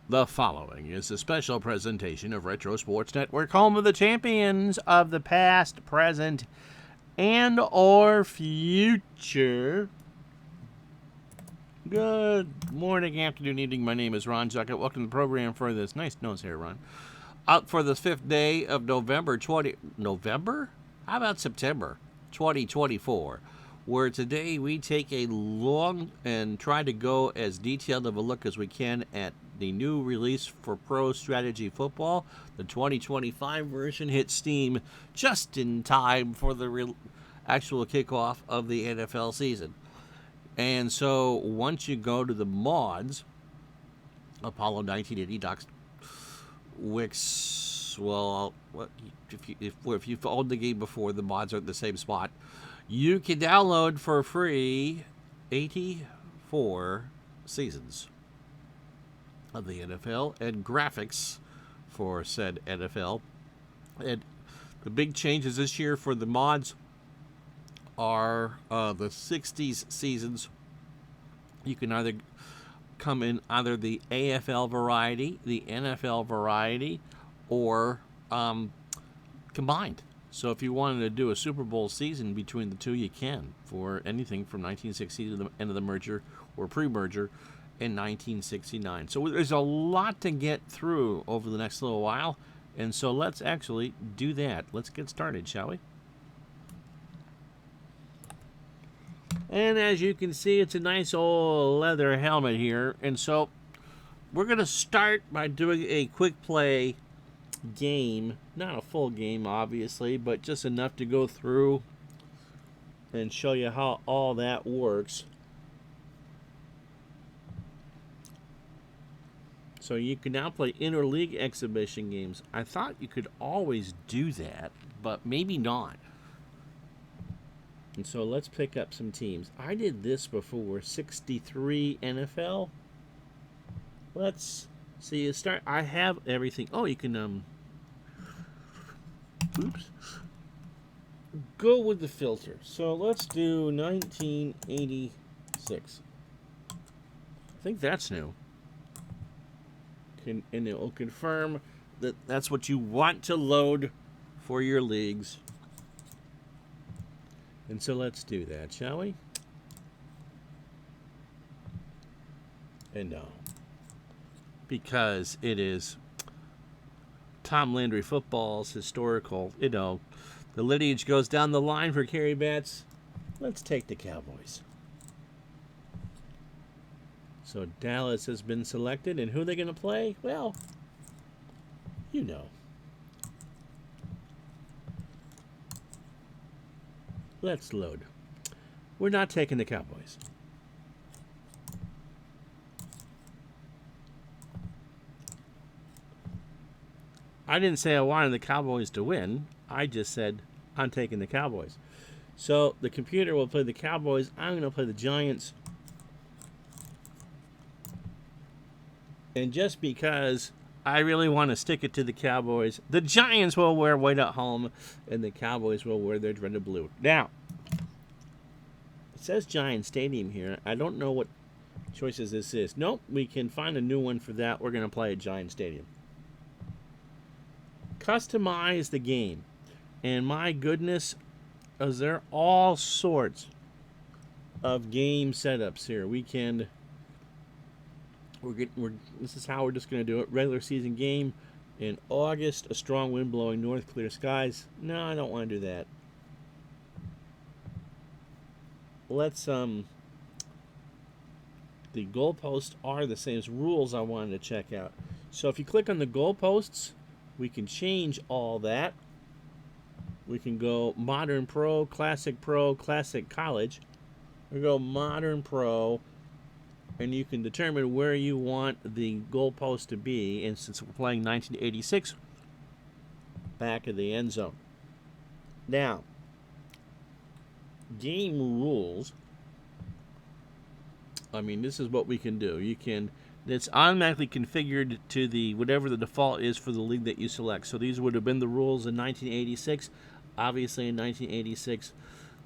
The following is a special presentation of Retro Sports Network, home of the champions of the past, present, and or future. Good morning, afternoon, evening. My name is Ron Zuckett. Welcome to the program for this nice nose hair, Ron. Out for the 5th day of November? How about September 2024? Where today we take a long and try to go as detailed of a look as we can at the new release for Pro Strategy Football. The 2025 version hit Steam just in time for the actual kickoff of the NFL season. And so once you go to the mods, Apollo 1980 Docs Wix, well, if you've owned the game before, the mods are at the same spot. You can download for free 84 seasons of the NFL and graphics for said NFL. And the big changes this year for the mods are the 60s seasons. You can either come in either the AFL variety, the NFL variety, or combined. So if you wanted to do a Super Bowl season between the two, you can, for anything from 1960 to the end of the merger or pre-merger in 1969. So there's a lot to get through over the next little while, and so let's actually do that. Let's get started, shall we? And as you can see, it's a nice old leather helmet here, and so we're going to start by doing a quick play game. Not a full game, obviously, but just enough to go through and show you how all that works. So you can now play interleague exhibition games. I thought you could always do that, but maybe not. And so let's pick up some teams. I did this before, 63 NFL. Let's see, start. I have everything. Oh, you can oops. Go with the filter. So let's do 1986. I think that's new. And it will confirm that that's what you want to load for your leagues. And so let's do that, shall we? And no. Because it is Tom Landry football's historical, the lineage goes down the line for Kerry Betts. Let's take the Cowboys. So Dallas has been selected, and who are they going to play? Well, you know. Let's load. We're not taking the Cowboys. I didn't say I wanted the Cowboys to win. I just said I'm taking the Cowboys. So the computer will play the Cowboys. I'm going to play the Giants. And just because I really want to stick it to the Cowboys, the Giants will wear white at home, and the Cowboys will wear their dreaded blue. Now, it says Giant Stadium here. I don't know what choices this is. Nope, we can find a new one for that. We're going to play at Giant Stadium. Customize the game. And my goodness, is there all sorts of game setups here. We can... This is how we're just going to do it. Regular season game in August. A strong wind blowing north, clear skies. No, I don't want to do that. Let's the goalposts are the same as rules I wanted to check out. So if you click on the goalposts, we can change all that. We can go Modern Pro, Classic College. We go Modern Pro. And you can determine where you want the goalpost to be. And since we're playing 1986, back of the end zone. Now, game rules. I mean, this is what we can do. It's automatically configured to the whatever the default is for the league that you select. So these would have been the rules in 1986. Obviously, in 1986,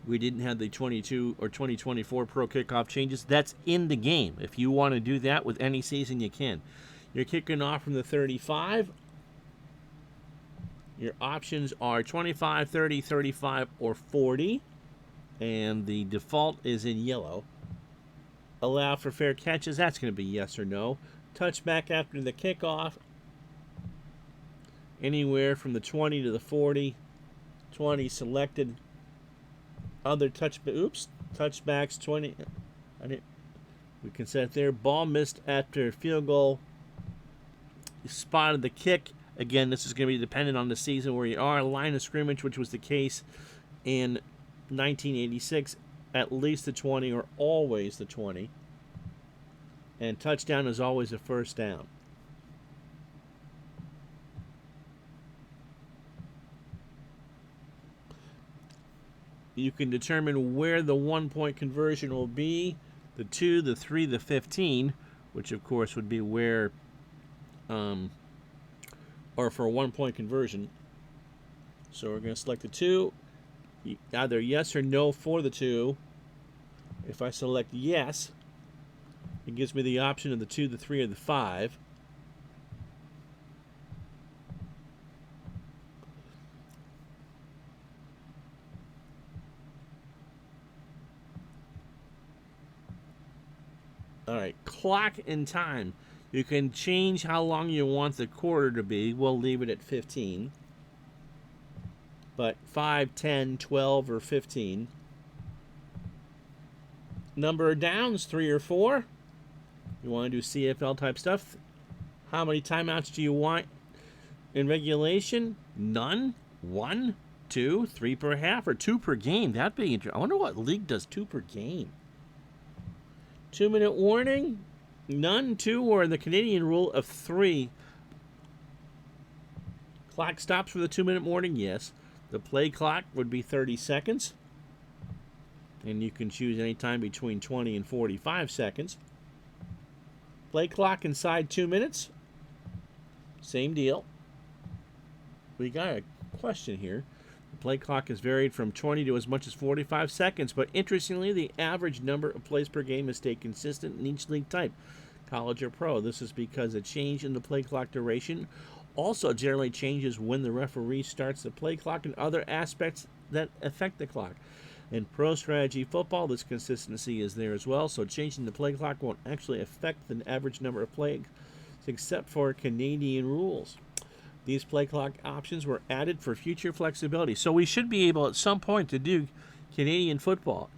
we didn't have the 22 or 2024 Pro Kickoff changes. That's in the game. If you want to do that with any season, you can. You're kicking off from the 35. Your options are 25, 30, 35, or 40. And the default is in yellow. Allow for fair catches. That's going to be yes or no. Touchback after the kickoff. Anywhere from the 20 to the 40. 20 selected. Other touchbacks 20. We can set it there. Ball missed after field goal. You spotted the kick. Again, this is going to be dependent on the season where you are. Line of scrimmage, which was the case in 1986, at least the 20 or always the 20. And touchdown is always a first down. You can determine where the 1-point conversion will be. The 2, the 3, the 15, which of course would be where, or for a 1-point conversion. So we're going to select the 2, either yes or no for the 2. If I select yes, it gives me the option of the 2, the 3, or the 5. All right, clock and time. You can change how long you want the quarter to be. We'll leave it at 15. But 5, 10, 12, or 15. Number of downs, 3 or 4. You want to do CFL type stuff. How many timeouts do you want in regulation? None. 1, 2, 3 per half, or 2 per game. That'd be interesting. I wonder what league does 2 per game. 2-minute warning? None. 2, or the Canadian rule of 3. Clock stops for the 2-minute warning? Yes. The play clock would be 30 seconds. And you can choose any time between 20 and 45 seconds. Play clock inside 2 minutes? Same deal. We got a question here. The play clock is varied from 20 to as much as 45 seconds, but interestingly, the average number of plays per game has stayed consistent in each league type, college or pro. This is because a change in the play clock duration also generally changes when the referee starts the play clock and other aspects that affect the clock. In pro strategy football, this consistency is there as well, so changing the play clock won't actually affect the average number of plays except for Canadian rules. These play clock options were added for future flexibility. So we should be able at some point to do Canadian football.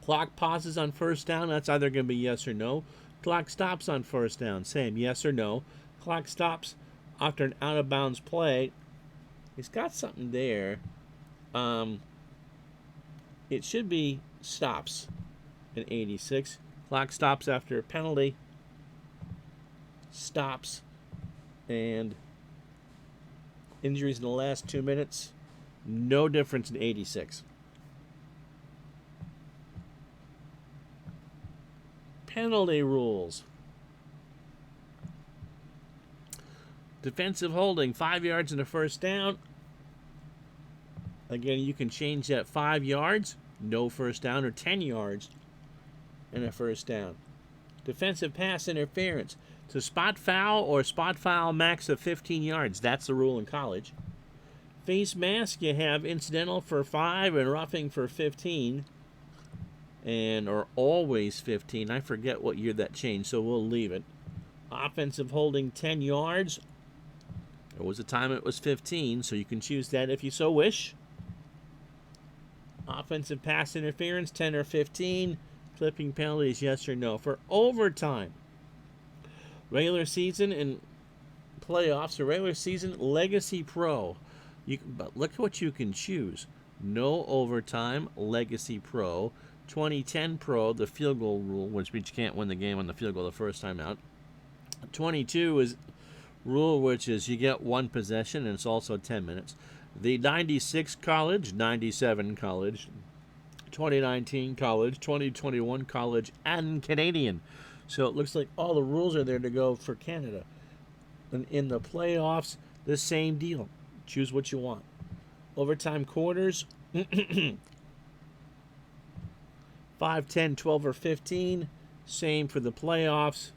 Clock pauses on first down. That's either going to be yes or no. Clock stops on first down. Same, yes or no. Clock stops after an out-of-bounds play. It's got something there. It should be stops in 86. Clock stops after a penalty. Stops and injuries in the last 2 minutes. No difference in 86. Penalty rules. Defensive holding, 5 yards and a first down. Again, you can change that 5 yards, no first down, or 10 yards and a first down. Defensive pass interference. So spot foul or spot foul max of 15 yards. That's the rule in college. Face mask, you have incidental for 5 and roughing for 15. Or always 15. I forget what year that changed, so we'll leave it. Offensive holding 10 yards. There was a time it was 15, so you can choose that if you so wish. Offensive pass interference, 10 or 15. Flipping penalties, yes or no. For overtime, regular season and playoffs, or regular season, Legacy Pro. But look at what you can choose. No overtime, Legacy Pro. 2010 Pro, the field goal rule, which means you can't win the game on the field goal the first time out. 22 is rule, which is you get one possession, and it's also 10 minutes. The 96 college, 97 college, 2019 college, 2021 college, and Canadian. So it looks like all the rules are there to go for Canada. And in the playoffs, the same deal. Choose what you want. Overtime quarters, 5, 10, 12, or 15. Same for the playoffs.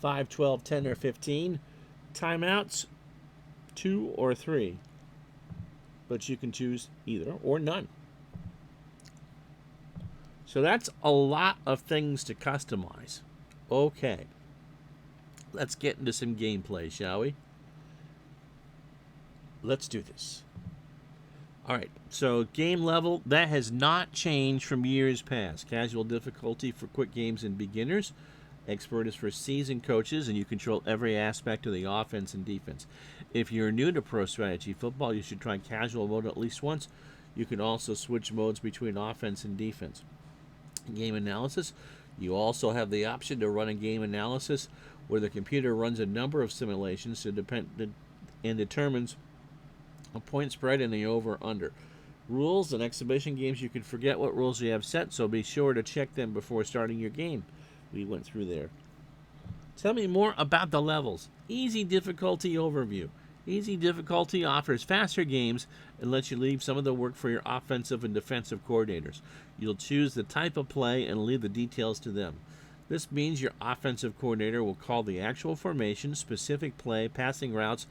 5, 12, 10, or 15. Timeouts, 2 or 3. But you can choose either or none. So that's a lot of things to customize. Okay. Let's get into some gameplay, shall we? Let's do this. All right, so game level, that has not changed from years past. Casual difficulty for quick games and beginners. Expert is for seasoned coaches, and you control every aspect of the offense and defense. If you're new to Pro Strategy Football, you should try casual mode at least once. You can also switch modes between offense and defense. Game analysis, you also have the option to run a game analysis where the computer runs a number of simulations and determines a point spread and the over-under. Rules and exhibition games, you can forget what rules you have set, so be sure to check them before starting your game. We went through there. Tell me more about the levels. Easy difficulty overview. Easy difficulty offers faster games and lets you leave some of the work for your offensive and defensive coordinators. You'll choose the type of play and leave the details to them. This means your offensive coordinator will call the actual formation, specific play, passing routes,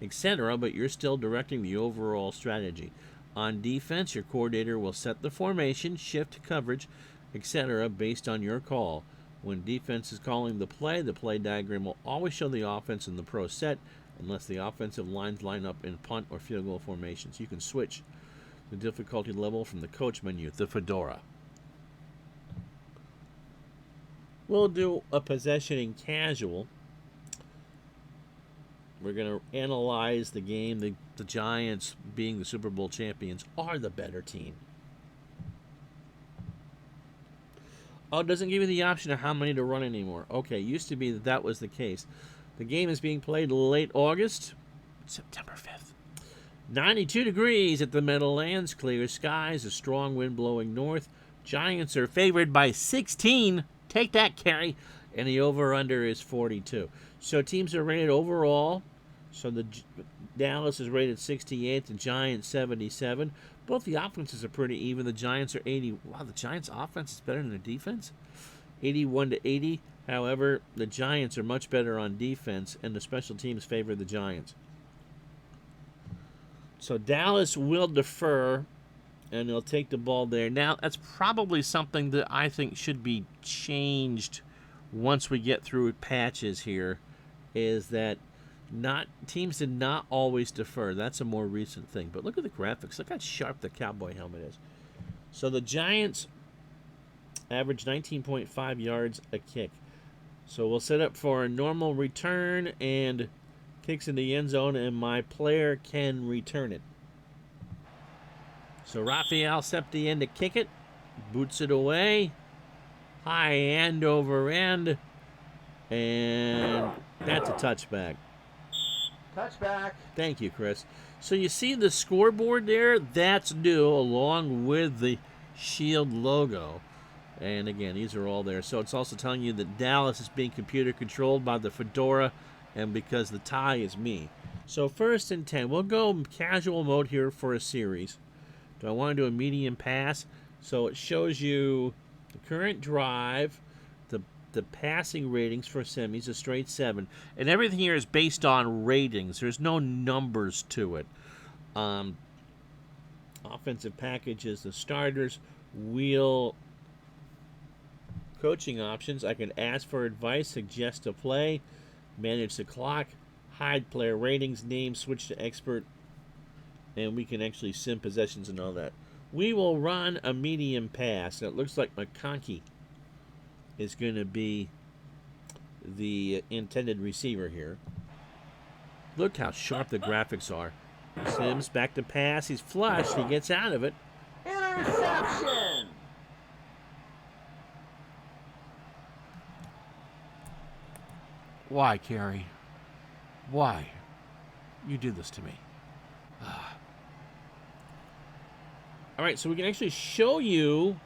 etc., but you're still directing the overall strategy. On defense, your coordinator will set the formation, shift coverage, etc., based on your call. When defense is calling the play diagram will always show the offense in the pro set unless the offensive lines line up in punt or field goal formations. You can switch the difficulty level from the coach menu, the Fedora. We'll do a possession in casual. We're going to analyze the game. The Giants, being the Super Bowl champions, are the better team. Oh, it doesn't give you the option of how many to run anymore. Okay, used to be that was the case. The game is being played late August, September 5th. 92 degrees at the Meadowlands, clear skies, a strong wind blowing north. Giants are favored by 16. Take that, Kerry. And the over-under is 42. So teams are rated overall. So the Dallas is rated 68, the Giants 77. Both the offenses are pretty even. The Giants are 80. Wow, the Giants' offense is better than their defense. 81 to 80. However, the Giants are much better on defense, and the special teams favor the Giants. So Dallas will defer, and they'll take the ball there. Now, that's probably something that I think should be changed once we get through patches here, is that teams did not always defer. That's a more recent thing. But look at the graphics. Look how sharp the Cowboy helmet is. So the Giants average 19.5 yards a kick. So we'll set up for a normal return and kicks in the end zone, and my player can return it. So Rafael Septien to kick it. Boots it away. High end over end. And that's a touchback. Touchback. Thank you, Chris. So you see the scoreboard there? That's new, along with the Shield logo. And again, these are all there. So it's also telling you that Dallas is being computer controlled by the Fedora, and because the tie is me. So 1st and 10. We'll go casual mode here for a series. Do I want to do a medium pass? So it shows you the current drive, the passing ratings for semis, a straight 7. And everything here is based on ratings. There's no numbers to it. Offensive packages, the starters, wheel coaching options. I can ask for advice, suggest a play, manage the clock, hide player ratings, name, switch to expert, and we can actually sim possessions and all that. We will run a medium pass. And it looks like McConkey is going to be the intended receiver here. Look how sharp the graphics are. Sims back to pass. He's flushed. He gets out of it. Interception. Why, Kerry? Why? You do this to me. All right, so we can actually show you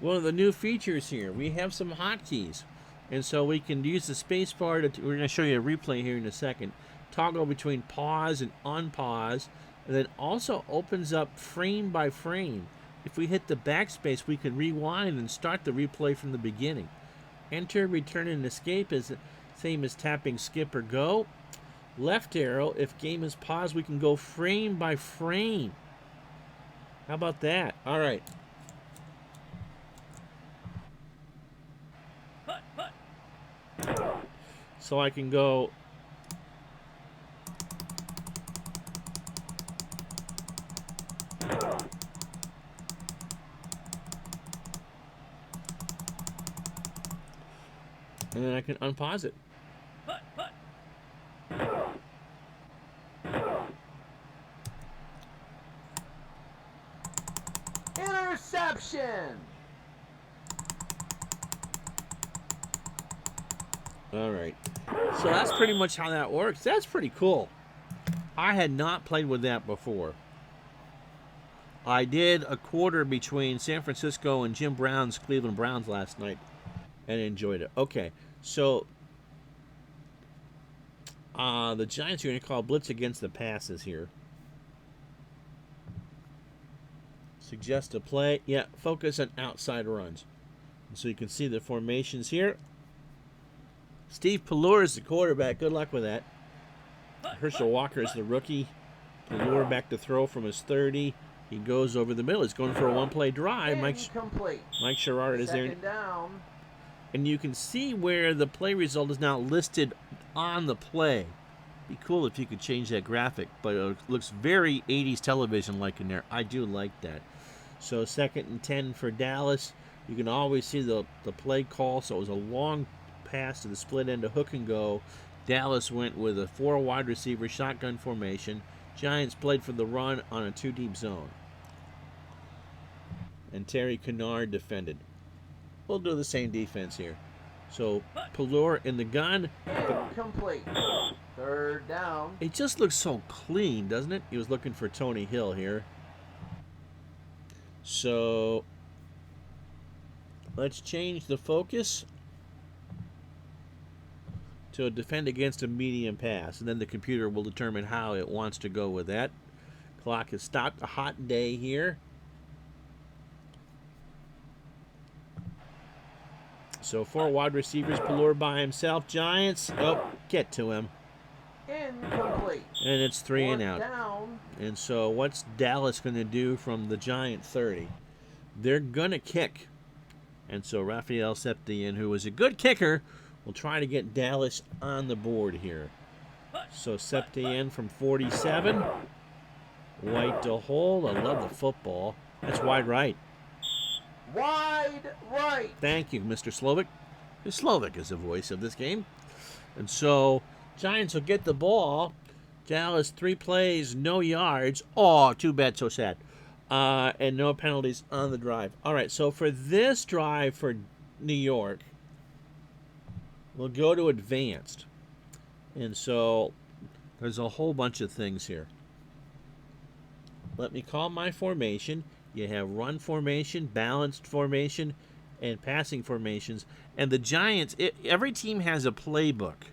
one of the new features here. We have some hotkeys, and so we can use the space bar to, we're going to show you a replay here in a second, toggle between pause and unpause, and then also opens up frame by frame. If we hit the backspace, we can rewind and start the replay from the beginning. Enter, return, and escape is the same as tapping skip or go. Left arrow, if game is paused, we can go frame by frame. How about that? All right. So I can go and then I can unpause it. Interception. All right. So that's pretty much how that works. That's pretty cool. I had not played with that before. I did a quarter between San Francisco and Jim Brown's Cleveland Browns last night and enjoyed it. Okay, so the Giants are going to call blitz against the passes here. Suggest a play. Yeah, focus on outside runs. And so you can see the formations here. Steve Pelluer is the quarterback. Good luck with that. Herschel Walker is the rookie. Pelluer back to throw from his 30. He goes over the middle. He's going for a one-play drive. Mike Sherrard is there. Second down. And you can see where the play result is now listed on the play. Be cool if you could change that graphic, but it looks very 80s television-like in there. I do like that. So 2nd and 10 for Dallas. You can always see the play call. So it was a long pass to the split end to hook and go. Dallas went with a 4 wide receiver shotgun formation. Giants played for the run on a 2-deep zone. And Terry Kennard defended. We'll do the same defense here. So Pelluer in the gun. Incomplete. Third down. It just looks so clean, doesn't it? He was looking for Tony Hill here. So let's change the focus to defend against a medium pass, and then the computer will determine how it wants to go with that. Clock has stopped. A hot day here. So 4 wide receivers, Pelluer by himself. Giants, get to him. Incomplete. And it's 3 and Fourth out. down. And so what's Dallas going to do from the Giant 30? They're going to kick. And so Raphael Septien, who was a good kicker, will try to get Dallas on the board here. So Septien from 47. White to hold. I love the football. That's wide right. Wide right. Thank you, Mr. Slovik. Slovik is the voice of this game. And so Giants will get the ball. Dallas 3 plays, no yards. Oh, too bad, so sad. And no penalties on the drive. All right, so for this drive for New York, we'll go to advanced. And so there's a whole bunch of things here. Let me call my formation. You have run formation, balanced formation, and passing formations. And the Giants, every team has a playbook.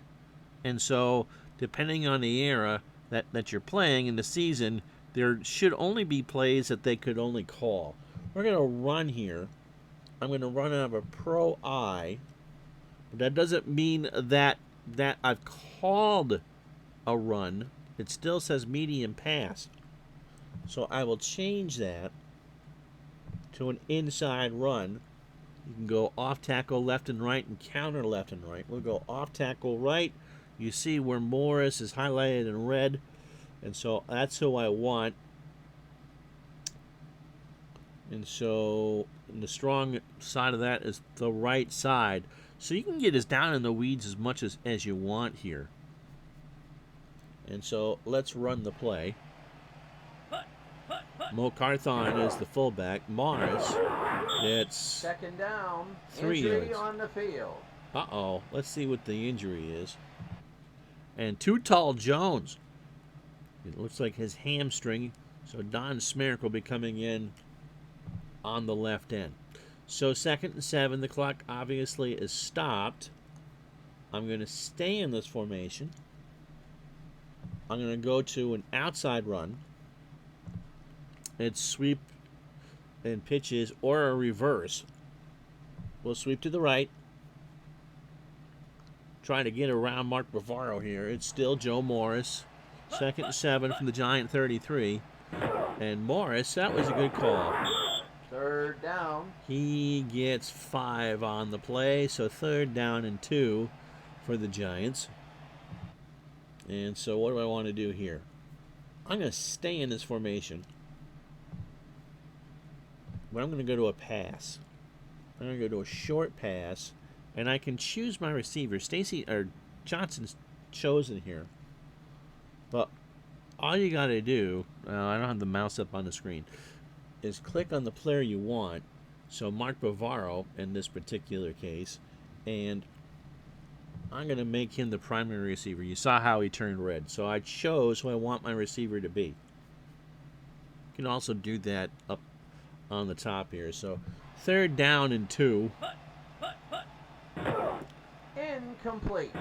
And so depending on the era that you're playing in the season, there should only be plays that they could only call. We're going to run here. I'm going to run out of a Pro I. But that doesn't mean that I've called a run. It still says medium pass. So I will change that to an inside run. You can go off tackle left and right and counter left and right. We'll go off tackle right. You see where Morris is highlighted in red. And so that's who I want. And so the strong side of that is the right side. So you can get as down in the weeds as much as you want here. And so let's run the play. Mo Carthon is the fullback. Morris, it's Second down. 3 Injury yards. on the field. Uh-oh. Let's see what the injury is. And Too Tall Jones. It looks like his hamstring. So Don Smerrick will be coming in on the left end. So 2nd and 7. The clock obviously is stopped. I'm going to stay in this formation. I'm going to go to an outside run. It's sweep and pitches or a reverse. We'll sweep to the right. Trying to get around Mark Bavaro here. It's still Joe Morris. 2nd and 7 from the Giant 33. And Morris, that was a good call. 3rd down. He gets 5 on the play, so 3rd down and 2 for the Giants. And so what do I want to do here? I'm going to stay in this formation. But I'm going to go to a pass. I'm going to go to a short pass. And I can choose my receiver. Johnson's chosen here. But all you got to do, I don't have the mouse up on the screen, is click on the player you want. So Mark Bavaro in this particular case. And I'm going to make him the primary receiver. You saw how he turned red. So I chose who I want my receiver to be. You can also do that up on the top here. So 3rd down and 2. Incomplete.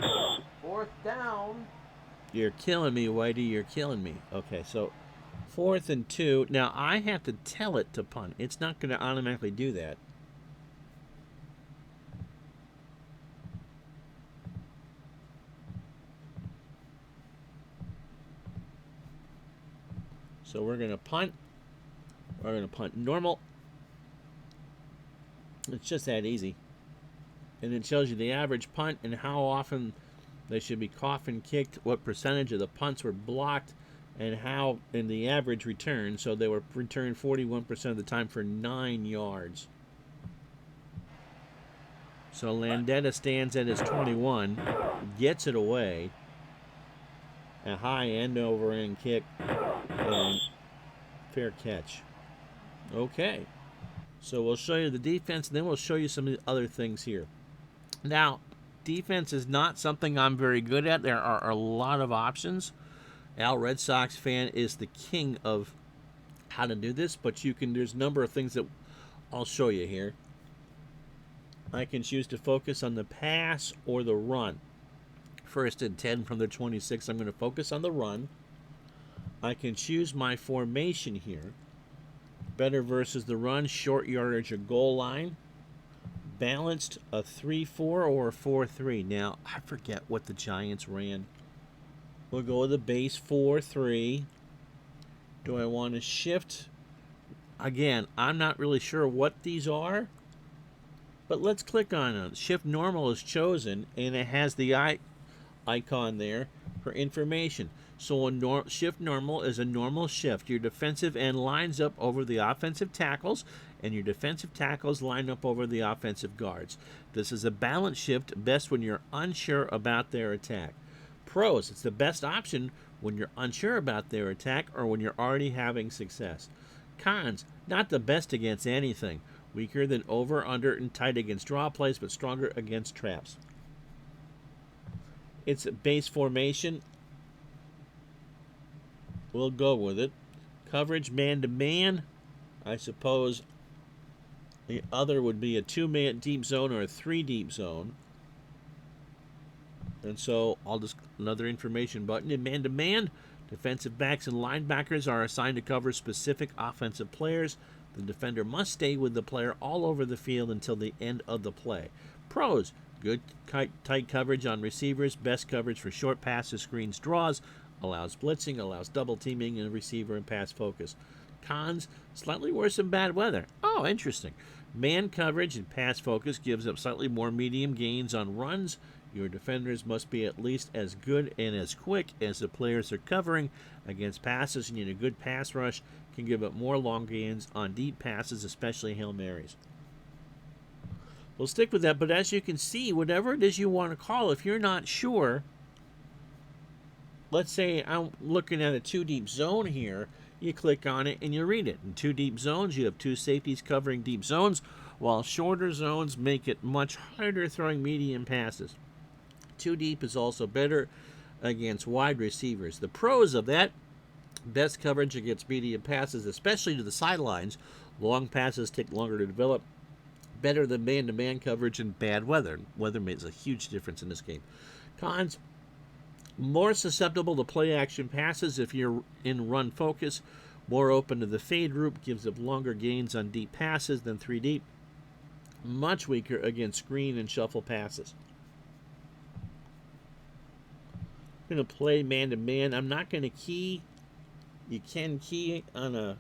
4th down. You're killing me, Whitey. You're killing me. Okay, so 4th and 2. Now, I have to tell it to punt. It's not going to automatically do that. So we're going to punt. We're going to punt normal. It's just that easy. And it shows you the average punt and how often they should be coffin kicked, what percentage of the punts were blocked, and how in the average return. So they were returned 41% of the time for 9 yards. So Landeta stands at his 21, gets it away. A high end over end kick, and fair catch. Okay. So we'll show you the defense, and then we'll show you some of the other things here. Now, defense is not something I'm very good at. There are a lot of options. Al, Red Sox fan, is the king of how to do this, but there's a number of things that I'll show you here. I can choose to focus on the pass or the run. 1st and 10 from the 26, I'm going to focus on the run. I can choose my formation here. Better versus the run, short yardage or goal line. Balanced, a 3-4 or a 4-3. Now, I forget what the Giants ran. We'll go with the base 4-3. Do I want to shift? Again, I'm not really sure what these are. But let's click on it. Shift normal is chosen, and it has the icon there for information. So a shift normal is a normal shift. Your defensive end lines up over the offensive tackles, and your defensive tackles line up over the offensive guards. This is a balance shift, best when you're unsure about their attack. Pros, it's the best option when you're unsure about their attack or when you're already having success. Cons, not the best against anything. Weaker than over, under, and tight against draw plays, but stronger against traps. It's a base formation. We'll go with it. Coverage man-to-man. I suppose the other would be a 2-man deep zone or a 3 deep zone. And so I'll just another information button. In man-to-man, defensive backs and linebackers are assigned to cover specific offensive players. The defender must stay with the player all over the field until the end of the play. Pros, good tight coverage on receivers, best coverage for short passes, screens, draws, allows blitzing, allows double teaming in receiver and pass focus. Cons, slightly worse in bad weather. Oh, interesting. Man coverage and pass focus gives up slightly more medium gains on runs. Your defenders must be at least as good and as quick as the players are covering against passes, and a good pass rush can give up more long gains on deep passes, especially Hail Marys. We'll stick with that, but as you can see, whatever it is you want to call, if you're not sure, let's say I'm looking at a 2 deep zone here, you click on it and you read it. In 2 deep zones, you have 2 safeties covering deep zones, while shorter zones make it much harder throwing medium passes. 2 deep is also better against wide receivers. The pros of that, best coverage against medium passes, especially to the sidelines. Long passes take longer to develop. Better than man-to-man coverage in bad weather. Weather makes a huge difference in this game. Cons, more susceptible to play-action passes if you're in run focus. More open to the fade route, gives up longer gains on deep passes than 3 deep. Much weaker against screen and shuffle passes. I'm going to play man-to-man. I'm not going to key. You can key on a...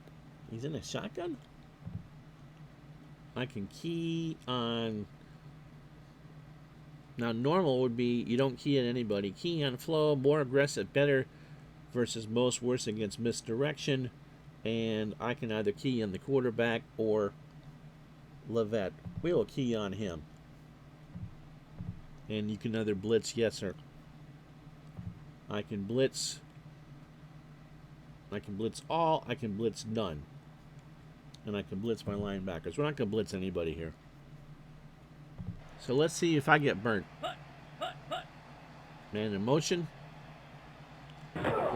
He's in a shotgun? I can key on... Now, normal would be you don't key on anybody. Key on flow, more aggressive, better versus most, worse against misdirection. And I can either key on the quarterback or Levette. We will key on him. And you can either blitz yes or... I can blitz all, I can blitz none. And I can blitz my linebackers. We're not going to blitz anybody here. So let's see if I get burnt. Man in motion.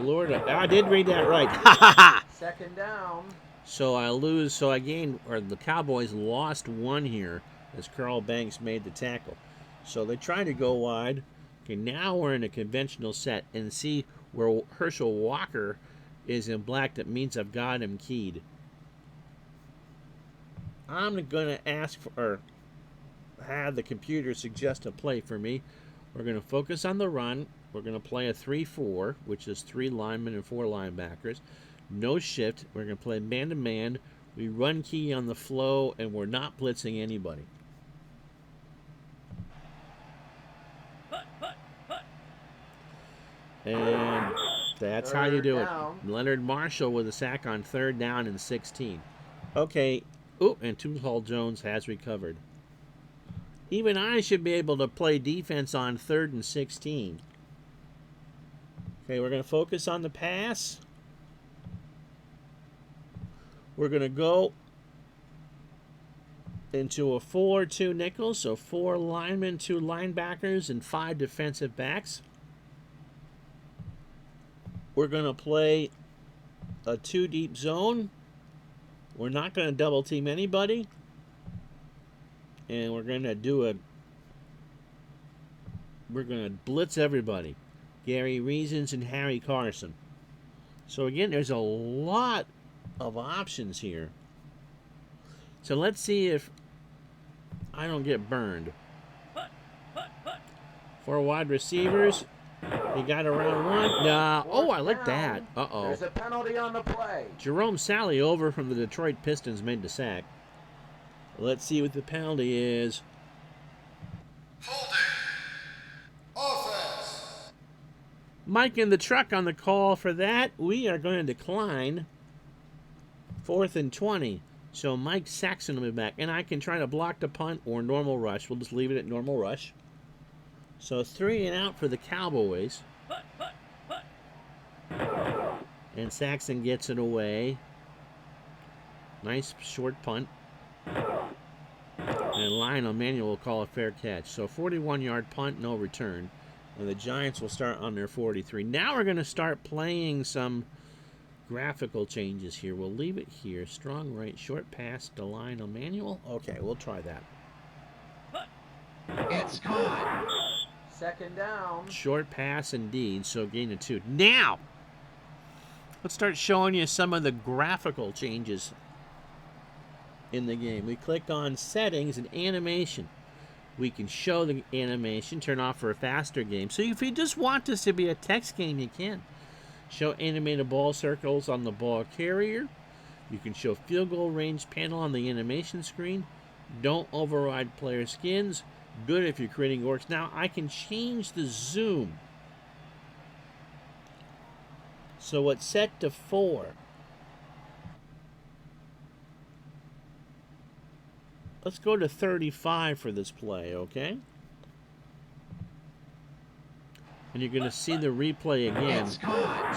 Lord, I did read that right. Second down. So I lose, so I gained, or the Cowboys lost 1 here as Carl Banks made the tackle. So they tried to go wide. Okay, now we're in a conventional set, and see where Herschel Walker is in black. That means I've got him keyed. I'm going to ask for, or have the computer suggest a play for me. We're going to focus on the run. We're going to play a 3-4, which is 3 linemen and 4 linebackers. No shift. We're going to play man-to-man. We run key on the flow, and we're not blitzing anybody. And that's how you do it. Leonard Marshall with a sack on 3rd down and 16. Okay. Oh, and Tunghall Jones has recovered. Even I should be able to play defense on 3rd and 16. Okay, we're going to focus on the pass. We're going to go into a 4-2 nickel, so 4 linemen, 2 linebackers, and 5 defensive backs. We're going to play a 2 deep zone. We're not going to double team anybody. And we're going to blitz everybody. Gary Reasons and Harry Carson. So again, there's a lot of options here. So let's see if I don't get burned. 4 wide receivers. He got around 1. Nah. Oh, I like that. Uh-oh. There's a penalty on the play. Jerome Sally over from the Detroit Pistons made the sack. Let's see what the penalty is. Holding. Offense. Mike in the truck on the call for that. We are going to decline 4th and 20. So Mike Saxon will be back. And I can try to block the punt or normal rush. We'll just leave it at normal rush. So 3 and out for the Cowboys. And Saxon gets it away. Nice short punt. And Lionel Manuel will call a fair catch. So 41-yard punt, no return. And the Giants will start on their 43. Now we're going to start playing some graphical changes here. We'll leave it here. Strong right, short pass to Lionel Manuel. Okay, we'll try that. It's caught. Second down. Short pass indeed, so gain of 2. Now, let's start showing you some of the graphical changes in the game. We click on settings and animation. We can show the animation, turn off for a faster game. So if you just want this to be a text game, you can. Show animated ball circles on the ball carrier. You can show field goal range panel on the animation screen. Don't override player skins. Good if you're creating orcs. Now I can change the zoom. So it's set to 4. Let's go to 35 for this play, okay? And you're going to see the replay again.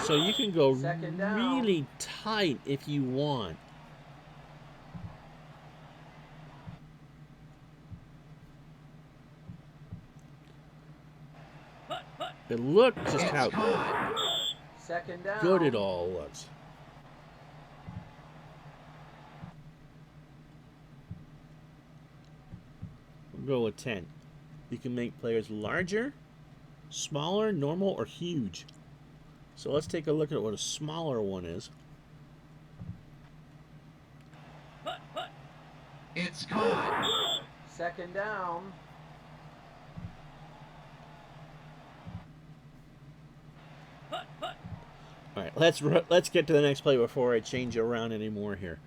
So you can go really tight if you want. But look just how good it all looks. We'll go with 10. You can make players larger, smaller, normal, or huge. So let's take a look at what a smaller one is. It's caught. Second down. All right, let's get to the next play before I change it around anymore here.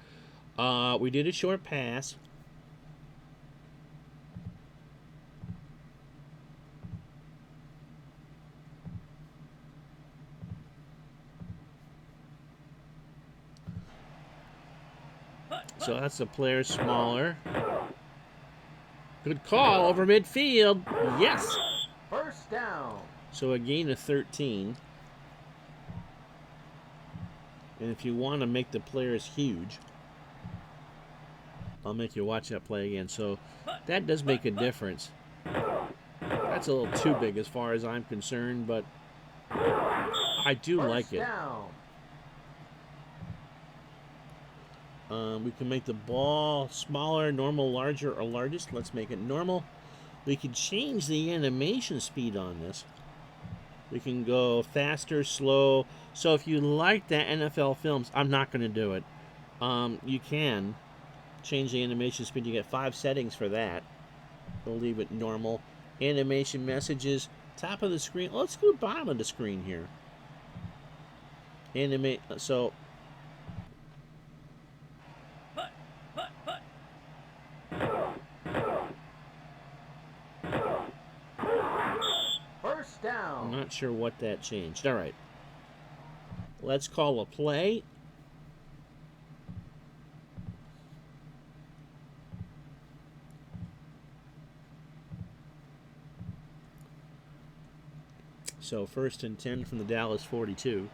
We did a short pass. So that's the player smaller. Good call over midfield. Yes. First down. So a gain of 13. And if you want to make the players huge, I'll make you watch that play again. So that does make a difference. That's a little too big as far as I'm concerned, but I do like it. Down. We can make the ball smaller, normal, larger, or largest. Let's make it normal. We can change the animation speed on this. We can go faster, slow. So if you like the NFL films, I'm not going to do it. You can change the animation speed. You get 5 settings for that. We'll leave it normal. Animation messages, top of the screen. Let's go bottom of the screen here. Animate. So First down. I'm not sure what that changed. All right. Let's call a play. So 1st and 10 from the Dallas 42.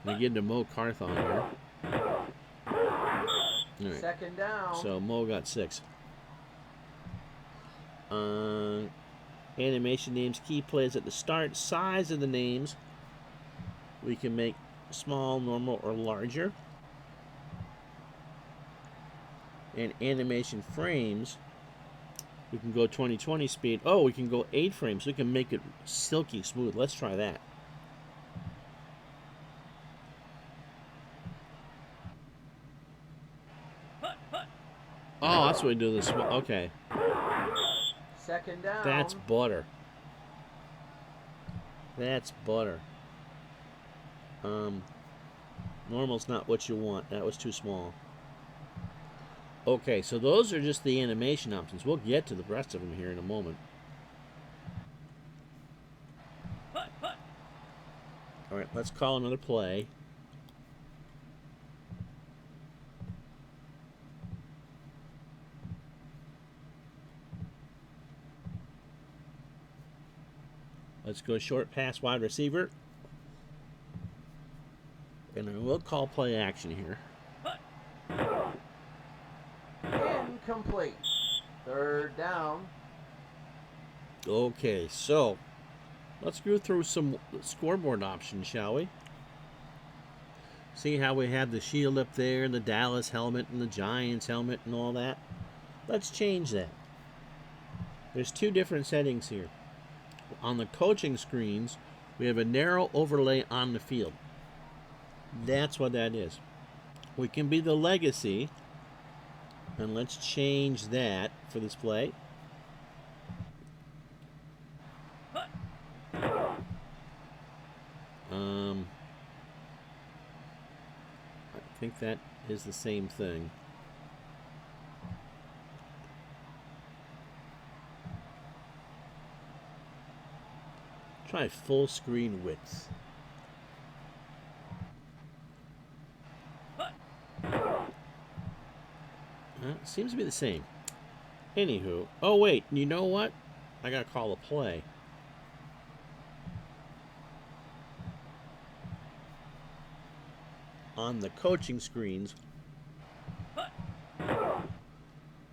We get to Mo Carthon here. All right. Second down. So Mo got 6. Animation names, key plays at the start, size of the names. We can make small, normal, or larger. And animation frames, we can go 2020 speed. Oh, we can go 8 frames. We can make it silky smooth. Let's try that. Oh, that's what we do this. Okay. Second down. That's butter. That's butter. Normal's not what you want. That was too small. Okay, so those are just the animation options. We'll get to the rest of them here in a moment. All right, let's call another play. Let's go short pass wide receiver. And then we'll call play action here. Incomplete. Third down. Okay, so let's go through some scoreboard options, shall we? See how we have the shield up there, and the Dallas helmet, and the Giants helmet, and all that? Let's change that. There's 2 different settings here. On the coaching screens, we have a narrow overlay on the field. That's what that is. We can be the legacy, and let's change that for this play. I think that is the same thing. Try full screen width. Seems to be the same. Anywho. Oh, wait. You know what? I gotta call a play. On the coaching screens.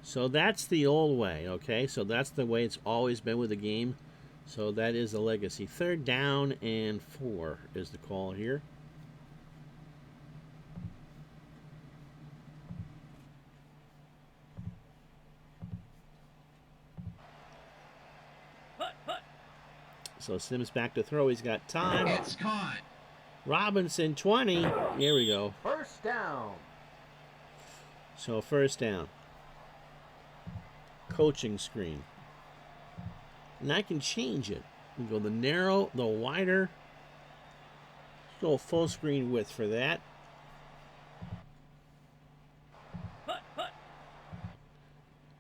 So that's the old way, okay? So that's the way it's always been with the game. So that is a legacy. 3rd down and 4 is the call here. So Sims back to throw. He's got time. It's caught. Robinson 20. Here we go. First down. So 1st down. coaching screen. And I can change it. We go the narrow, the wider. Let's go full screen width for that.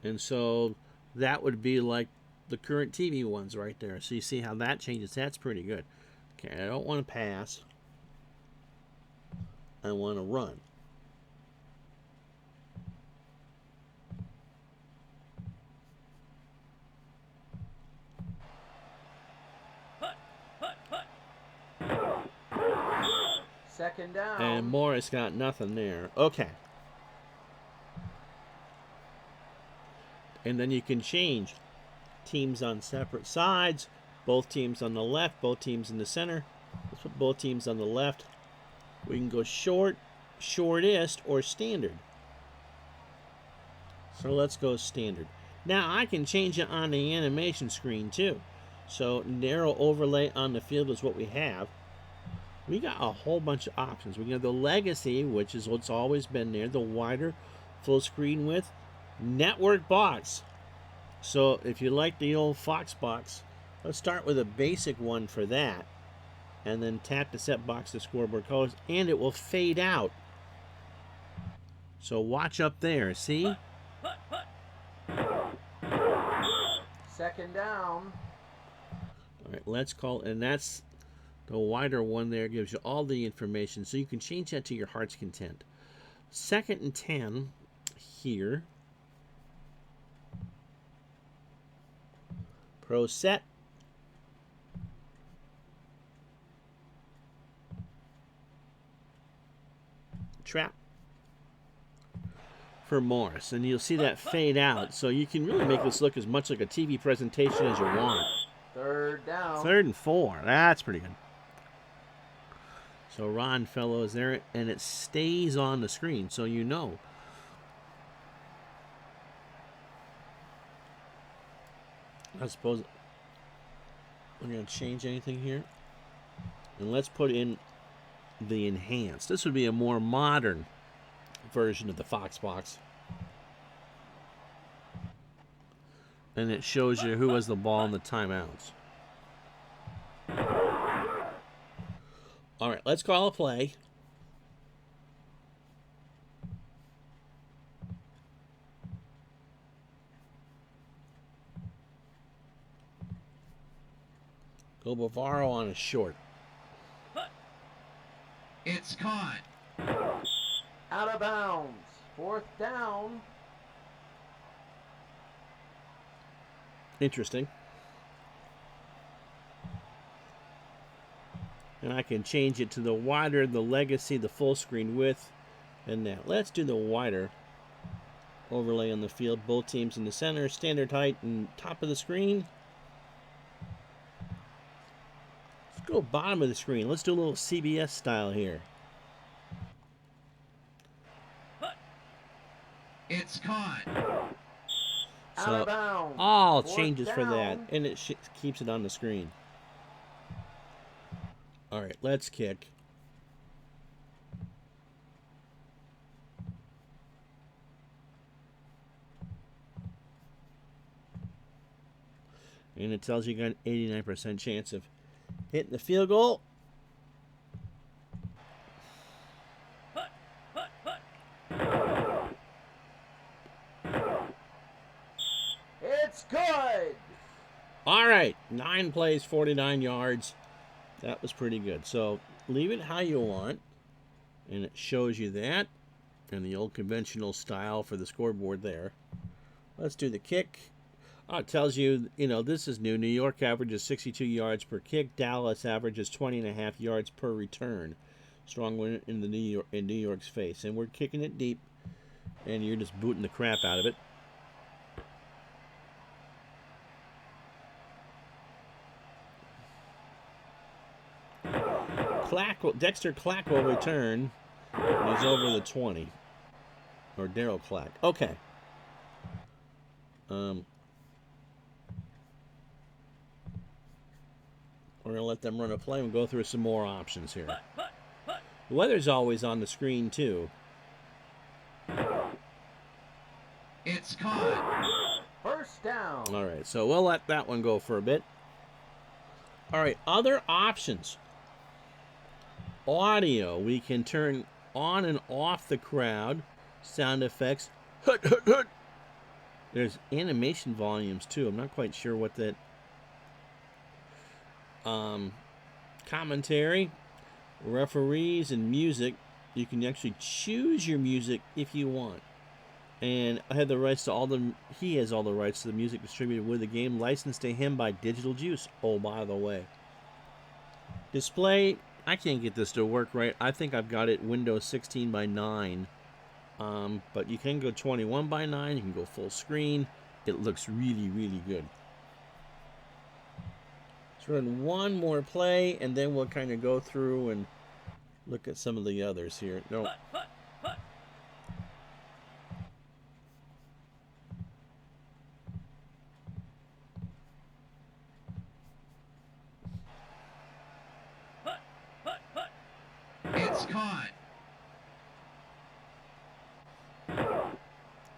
And so that would be like the current TV ones right there. So you see how that changes. That's pretty good. Okay, I don't want to pass. I want to run. Second down. And Morris got nothing there. Okay. And then you can change teams on separate sides, both teams on the left, both teams in the center. Let's put both teams on the left. We can go short, shortest, or standard. So let's go standard. Now I can change it on the animation screen too. So narrow overlay on the field is what we have. We got a whole bunch of options. We got the legacy, which is what's always been there, the wider full screen width, network box. So if you like the old Fox box, let's start with a basic one for that. And then tap the set box to scoreboard colors, and it will fade out. So watch up there, see? Second down. All right, let's call, and that's the wider one there, gives you all the information, so you can change that to your heart's content. 2nd and 10 here. Pro set. Trap for Morris, and you'll see that fade out, so you can really make this look as much like a TV presentation as you want. Third down. 3rd and 4. That's pretty good. So Ron Fellow is there, and it stays on the screen, so you know. I suppose we're going to change anything here. And let's put in the enhanced. This would be a more modern version of the Fox box. And it shows you who has the ball in the timeouts. All right, let's call a play. Go Bavaro on a short. It's caught. Out of bounds. 4th down. Interesting. And I can change it to the wider, the legacy, the full screen width, and that. Let's do the wider overlay on the field. Both teams in the center, standard height, and top of the screen. Let's go bottom of the screen. Let's do a little CBS style here. It's caught. Out of bounds. All 4th changes for that, down. and it keeps it on the screen. All right, let's kick. And it tells you got an 89% chance of hitting the field goal. It's good. All right, 9 plays, 49 yards. That was pretty good. So leave it how you want, and it shows you that, and the old conventional style for the scoreboard there. Let's do the kick. Oh, it tells you, this is new. New York averages 62 yards per kick. Dallas averages 20.5 yards per return. Strong win in New York's face, and we're kicking it deep, and you're just booting the crap out of it. Dexter Clack will return. He's over the 20. Or Daryl Clack. Okay. We're going to let them run a play and go through some more options here. The weather's always on the screen, too. It's caught. 1st down. All right, so we'll let that one go for a bit. All right, other options. Audio, we can turn on and off the crowd. Sound effects. Hut, hut, hut. There's animation volumes too. I'm not quite sure what that. Commentary, referees, and music. You can actually choose your music if you want. And I have the rights to all the. He has all the rights to the music distributed with the game, licensed to him by Digital Juice. Oh, by the way. Display. I can't get this to work right. I think I've got it Windows 16 by 9. But you can go 21 by 9. You can go full screen. It looks really, really good. Let's run one more play, and then we'll kind of go through and look at some of the others here. No. It's caught.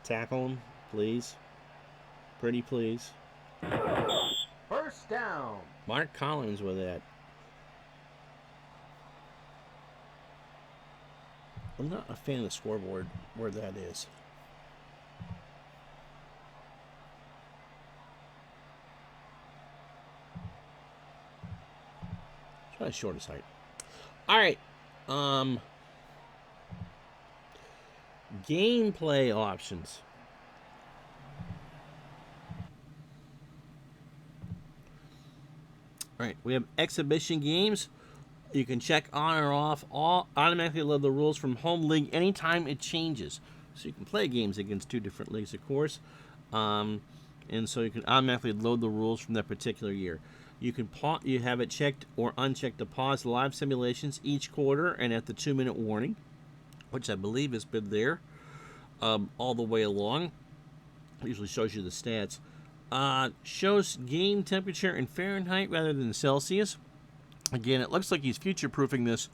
Tackle him, please. Pretty please. First down. Mark Collins with that. I'm not a fan of the scoreboard where that is. Try shortest height. All right. Gameplay options. All right, we have exhibition games. You can check on or off. All automatically load the rules from home league anytime it changes. So you can play games against two different leagues, of course. And so you can automatically load the rules from that particular year. You can you have it checked or unchecked to pause live simulations each quarter and at the 2-minute warning, which I believe has been there all the way along. It usually shows you the stats. Shows game temperature in Fahrenheit rather than Celsius. Again, it looks like he's future-proofing this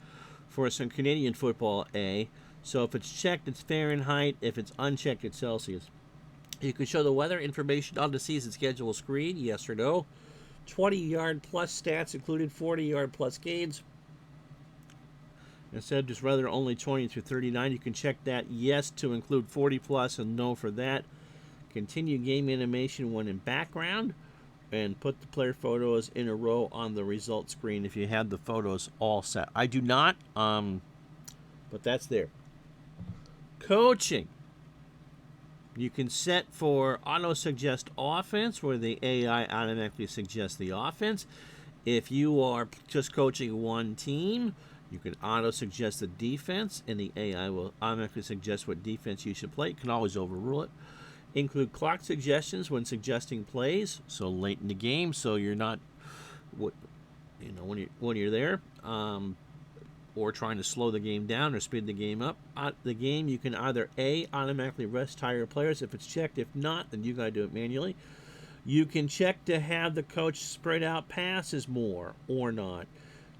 for some Canadian football A. So if it's checked, it's Fahrenheit. If it's unchecked, it's Celsius. You can show the weather information on the season schedule screen, yes or no. 20-yard plus stats included, 40-yard plus gains. Instead of just rather only 20 through 39, you can check that yes to include 40 plus and no for that. Continue game animation when in background, and put the player photos in a row on the result screen if you have the photos all set. I do not, but that's there. Coaching. You can set for auto-suggest offense, where the AI automatically suggests the offense. If you are just coaching one team, you can auto-suggest the defense, and the AI will automatically suggest what defense you should play. You can always overrule it. Include clock suggestions when suggesting plays, so late in the game, so you're not, when you're there, or trying to slow the game down or speed the game up. The game, you can either A, automatically rest tire players if it's checked. If not, then you got to do it manually. You can check to have the coach spread out passes more or not.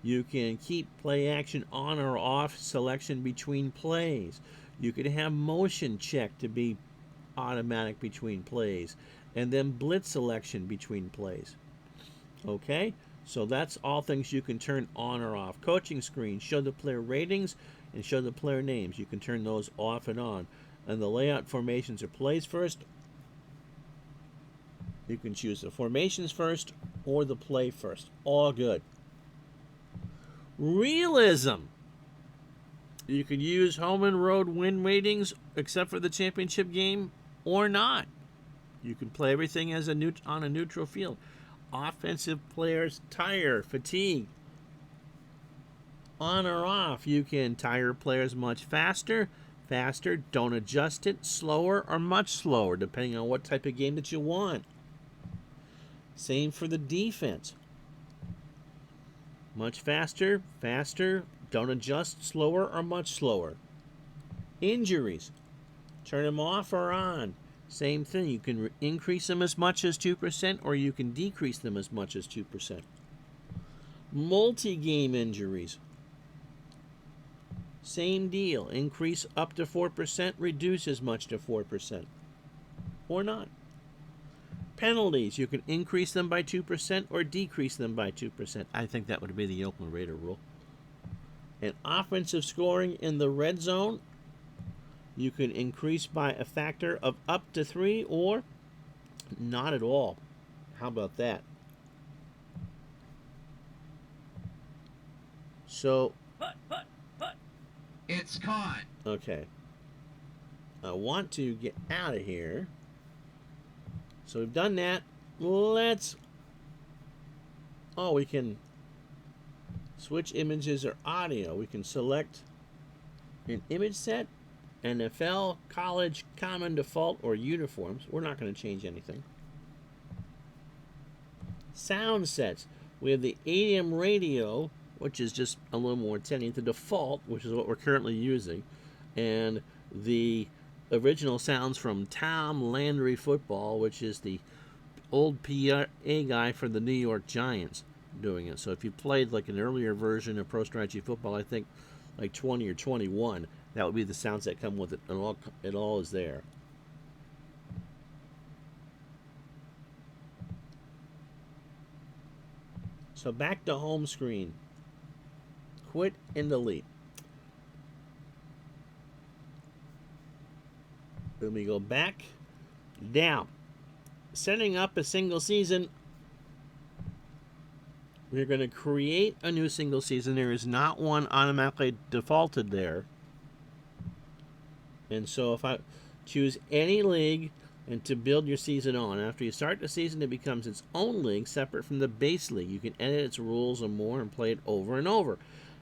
You can keep play action on or off selection between plays. You can have motion check to be automatic between plays, and then blitz selection between plays. Okay, so that's all things you can turn on or off. Coaching screen, show the player ratings and show the player names. You can turn those off and on. And the layout formations or plays first. You can choose the formations first or the play first. All good. Realism. You can use home and road win ratings except for the championship game or not. You can play everything as on a neutral field. Offensive players tire, fatigue. On or off, you can tire players much faster, don't adjust it, slower, or much slower, depending on what type of game that you want. Same for the defense. Much faster, don't adjust, slower, or much slower. Injuries, turn them off or on. Same thing, you can increase them as much as 2% or you can decrease them as much as 2%. Multi-game injuries. Same deal, increase up to 4%, reduce as much to 4%. Or not. penalties. You can increase them by 2% or decrease them by 2%. I think that would be the Oakland Raider rule. And offensive scoring in the red zone, you can increase by a factor of up to 3 or not at all. How about that? So, It's caught. okay. I want to get out of here. So we've done that. Let's... Oh, we can switch images or audio. We can select an image set, NFL, college, common, default, or uniforms. We're not going to change anything. Sound sets. We have the AM radio, which is just a little more tending to default, which is what we're currently using, and the original sounds from Tom Landry Football, which is the old PA guy for the New York Giants doing it. So if you played like an earlier version of Pro Strategy Football, I think like 20 or 21, that would be the sounds that come with it, and it all is there. So back to home screen. Quit and delete. Then we go back down. Setting up a single season. We're going to create a new single season. There is not one automatically defaulted there. And so if I choose any league and to build your season on, after you start the season, it becomes its own league separate from the base league. You can edit its rules and more and play it over and over.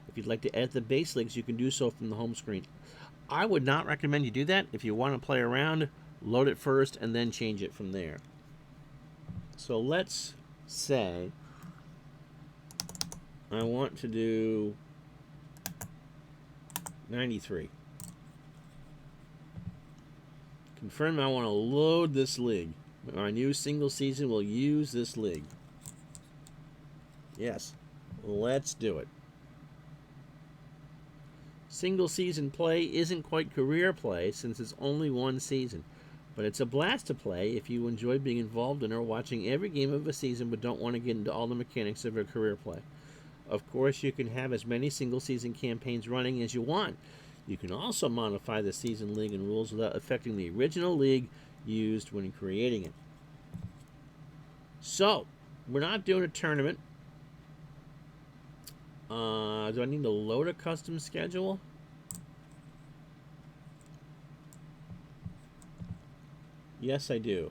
If you'd like to edit the base leagues, you can do so from the home screen. I would not recommend you do that. If you want to play around, load it first and then change it from there. So let's say I want to do 93. Confirm I want to load this league. Our new single season will use this league. Yes, let's do it. Single season play isn't quite career play since it's only one season, but it's a blast to play if you enjoy being involved in or watching every game of a season but don't want to get into all the mechanics of a career play. Of course, you can have as many single season campaigns running as you want. You can also modify the season league and rules without affecting the original league used when creating it. So, we're not doing a tournament. Do I need to load a custom schedule? Yes, I do.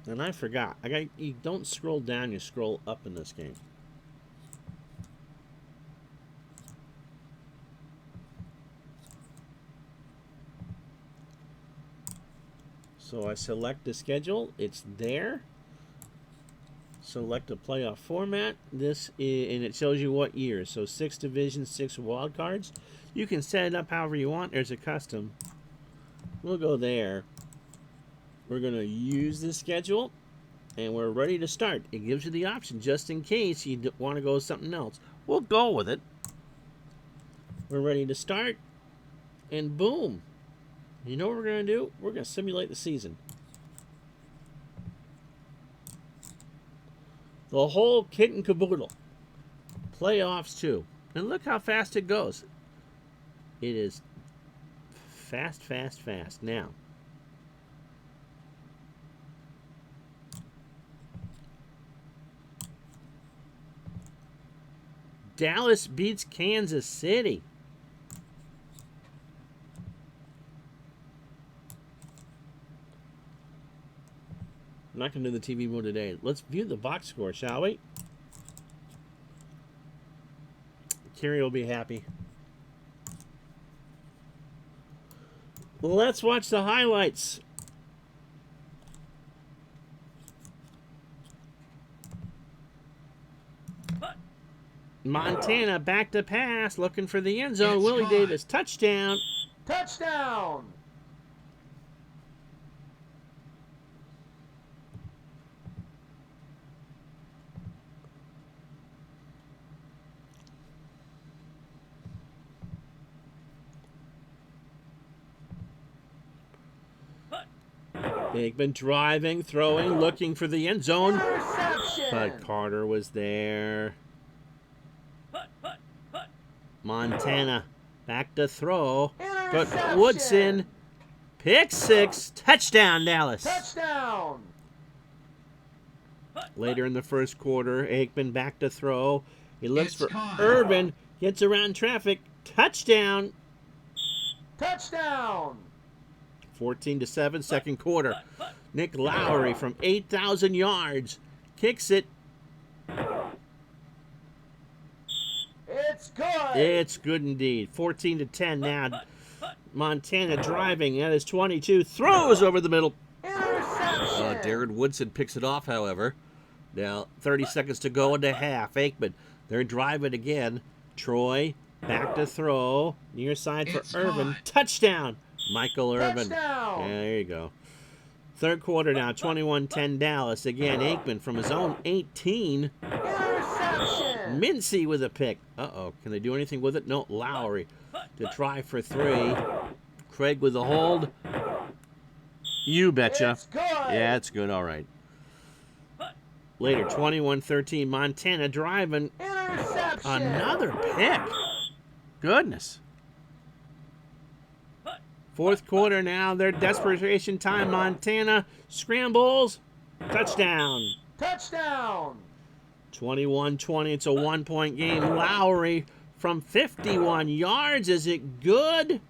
And I forgot. You don't scroll down, you scroll up in this game. So I select the schedule. It's there. Select a playoff format. This is, and it shows you what year. So 6 divisions, 6 wild cards. You can set it up however you want. There's a custom. We'll go there. We're going to use this schedule, and we're ready to start. It gives you the option just in case you want to go with something else. We'll go with it. We're ready to start, and boom. You know what we're going to do? We're going to simulate the season. The whole kit and caboodle. Playoffs too. And look how fast it goes. It is fast, fast, fast. Now, Dallas beats Kansas City. I'm not going to do the TV mode today. Let's view the box score, shall we? Kerry will be happy. Let's watch the highlights. Montana back to pass, looking for the end zone. It's Willie caught. Davis, touchdown. Touchdown! Aikman driving, throwing, looking for the end zone. Interception. But Carter was there. Montana back to throw. But Interception. Woodson, pick six, touchdown Dallas. Touchdown. Later in the first quarter, Aikman back to throw. He looks It's for caught. Irvin, gets around traffic, touchdown. Touchdown. 14-7, second quarter. Nick Lowry from 8,000 yards kicks it. It's good. It's good indeed. 14-10 now. Montana driving at his 22, throws over the middle. Interception. Darren Woodson picks it off, however. Now 30 seconds to go into half. Aikman, they're driving again. Troy back to throw. Near side for It's Irvin. caught. Touchdown. Michael Irvin. Touchdown. Yeah, there you go. Third quarter now, 21-10 Dallas. Again, Aikman from his own 18. Interception. Mincy with a pick. Uh-oh. Can they do anything with it? No. Lowry to try for 3. Craig with a hold. You betcha. It's good. Yeah, it's good. All right. Later, 21-13, Montana driving. Interception. Another pick. Goodness. Fourth quarter now. They're desperation time. Montana scrambles. Touchdown. Touchdown. 21-20. It's a 1-point game. Lowry from 51 yards. Is it good?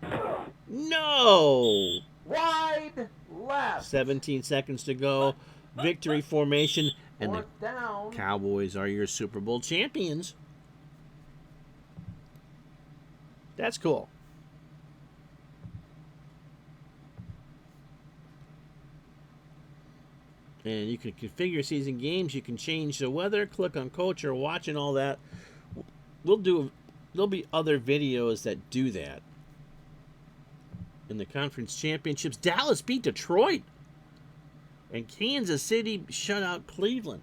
No. Wide left. 17 seconds to go. Victory formation. And the Fourth down. Cowboys are your Super Bowl champions. That's cool. And you can configure season games. You can change the weather. Click on coach or watch and all that. There'll be other videos that do that. In the conference championships, Dallas beat Detroit. And Kansas City shut out Cleveland.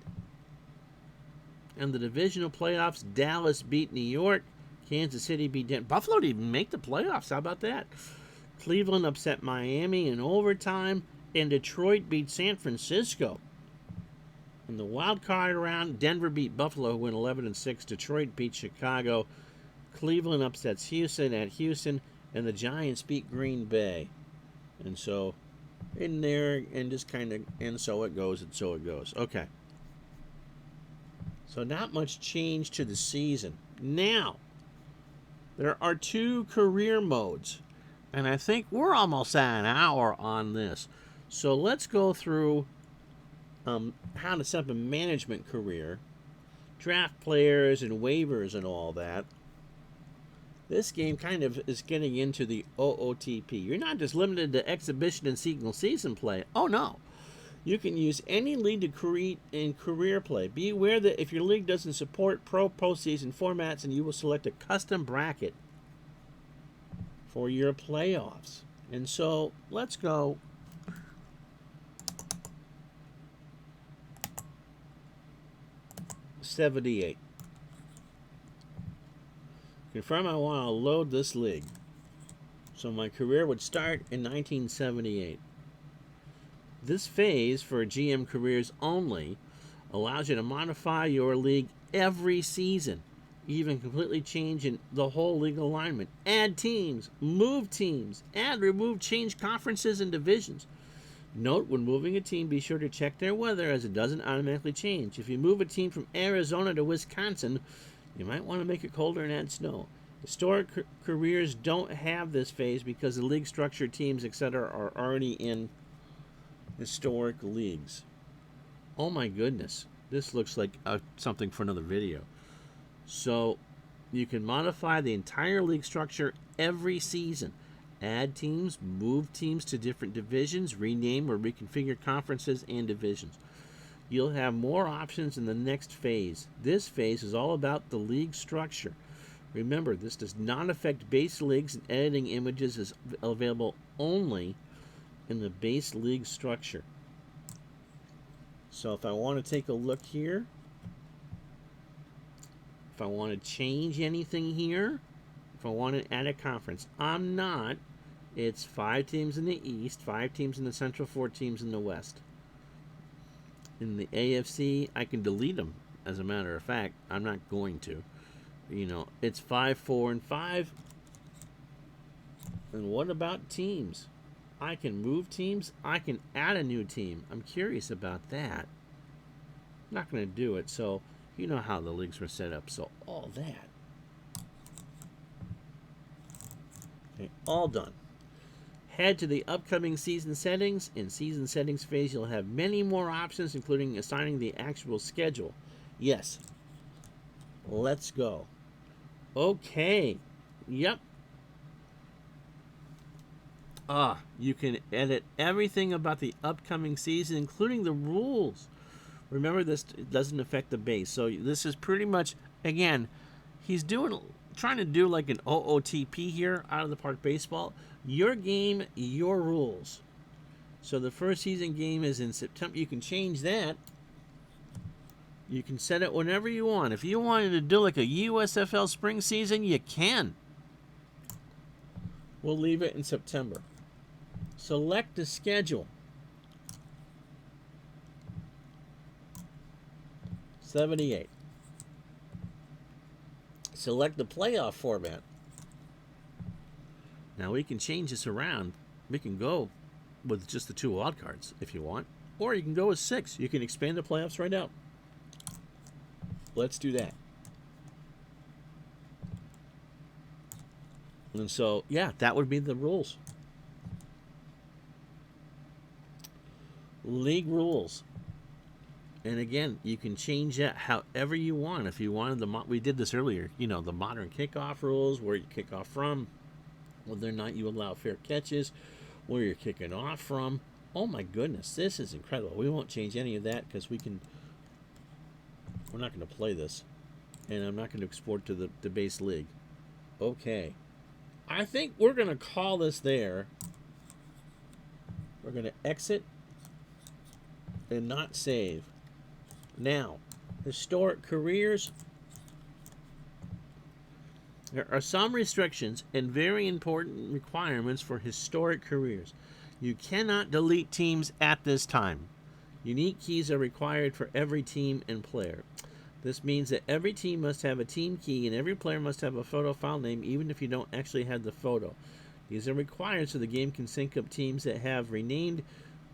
And the divisional playoffs, Dallas beat New York. Kansas City beat Denver. Buffalo didn't even make the playoffs. How about that? Cleveland upset Miami in overtime. And Detroit beat San Francisco. In the wild card round, Denver beat Buffalo, who went 11-6. Detroit beat Chicago. Cleveland upsets Houston at Houston. And the Giants beat Green Bay. And so, in there, and just kind of, and so it goes, and so it goes. Okay. So not much change to the season. Now, there are 2 career modes. And I think we're almost at an hour on this. So let's go through how to set up a management career, draft players and waivers and all that. This game kind of is getting into the OOTP. You're not just limited to exhibition and single season play. Oh, no. You can use any league to create in career play. Be aware that if your league doesn't support postseason formats, and you will select a custom bracket for your playoffs. And so let's go. '78. Confirm I want to load this league. So my career would start in 1978. This phase for GM careers only allows you to modify your league every season, even completely change the whole league alignment, add teams, move teams, add, remove, change conferences and divisions. Note, when moving a team, be sure to check their weather, as it doesn't automatically change. If you move a team from Arizona to Wisconsin, you might want to make it colder and add snow. Historic careers don't have this phase because the league structure, teams, etc. are already in historic leagues. Oh my goodness. This looks like something for another video. So you can modify the entire league structure every season. Add teams, move teams to different divisions, rename or reconfigure conferences and divisions. You'll have more options in the next phase. This phase is all about the league structure. Remember, this does not affect base leagues, and editing images is available only in the base league structure. So if I want to take a look here, if I want to change anything here, if I want to add a conference, I'm not It's 5 teams in the East, 5 teams in the Central, 4 teams in the West. In the AFC, I can delete them. As a matter of fact, I'm not going to. It's 5, 4, and 5. And what about teams? I can move teams. I can add a new team. I'm curious about that. I'm not going to do it. So, you know how the leagues were set up. So, all that. Okay, all done. Head to the upcoming season settings. In season settings phase, you'll have many more options, including assigning the actual schedule. Yes. Let's go. Okay. Yep. You can edit everything about the upcoming season, including the rules. Remember, this doesn't affect the base. So this is pretty much, again, he's trying to do like an OOTP here, out of the park baseball. Your game, your rules. So the first season game is in September. You can change that. You can set it whenever you want. If you wanted to do like a USFL spring season, you can. We'll leave it in September. Select the schedule. 78. Select the playoff format. Now we can change this around. We can go with just the 2 wild cards if you want. Or you can go with 6. You can expand the playoffs right out. Let's do that. And so, yeah, that would be the rules. League rules. And again, you can change that however you want. If you wanted we did this earlier, the modern kickoff rules, where you kick off from, whether or not you allow fair catches, where you're kicking off from. Oh my goodness, this is incredible. We won't change any of that because we're not going to play this. And I'm not going to export to the base league. Okay. I think we're going to call this there. We're going to exit and not save. Now, historic careers. There are some restrictions and very important requirements for historic careers. You cannot delete teams at this time. Unique keys are required for every team and player. This means that every team must have a team key and every player must have a photo file name, even if you don't actually have the photo. These are required so the game can sync up teams that have renamed,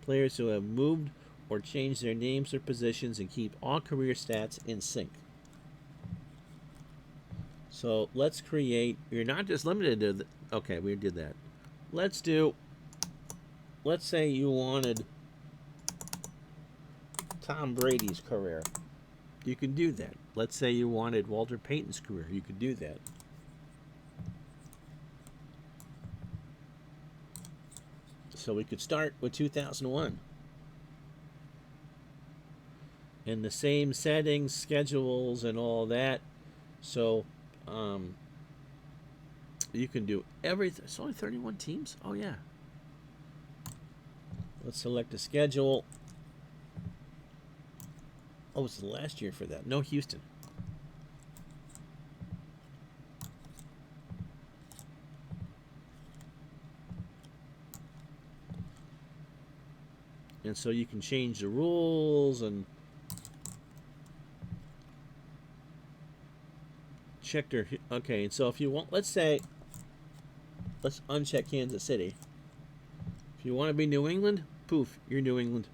players who have moved or changed their names or positions, and keep all career stats in sync. So let's create, you're not just limited to, okay, we did that. Let's say you wanted Tom Brady's career. You can do that. Let's say you wanted Walter Payton's career. You could do that. So we could start with 2001. And the same settings, schedules, and all that. So you can do everything. It's only 31 teams? Oh, yeah. Let's select a schedule. Oh, it's the last year for that. No Houston. And so you can change the rules and check their... Okay, and so if you want... Let's say... Let's uncheck Kansas City. If you want to be New England, poof, you're New England.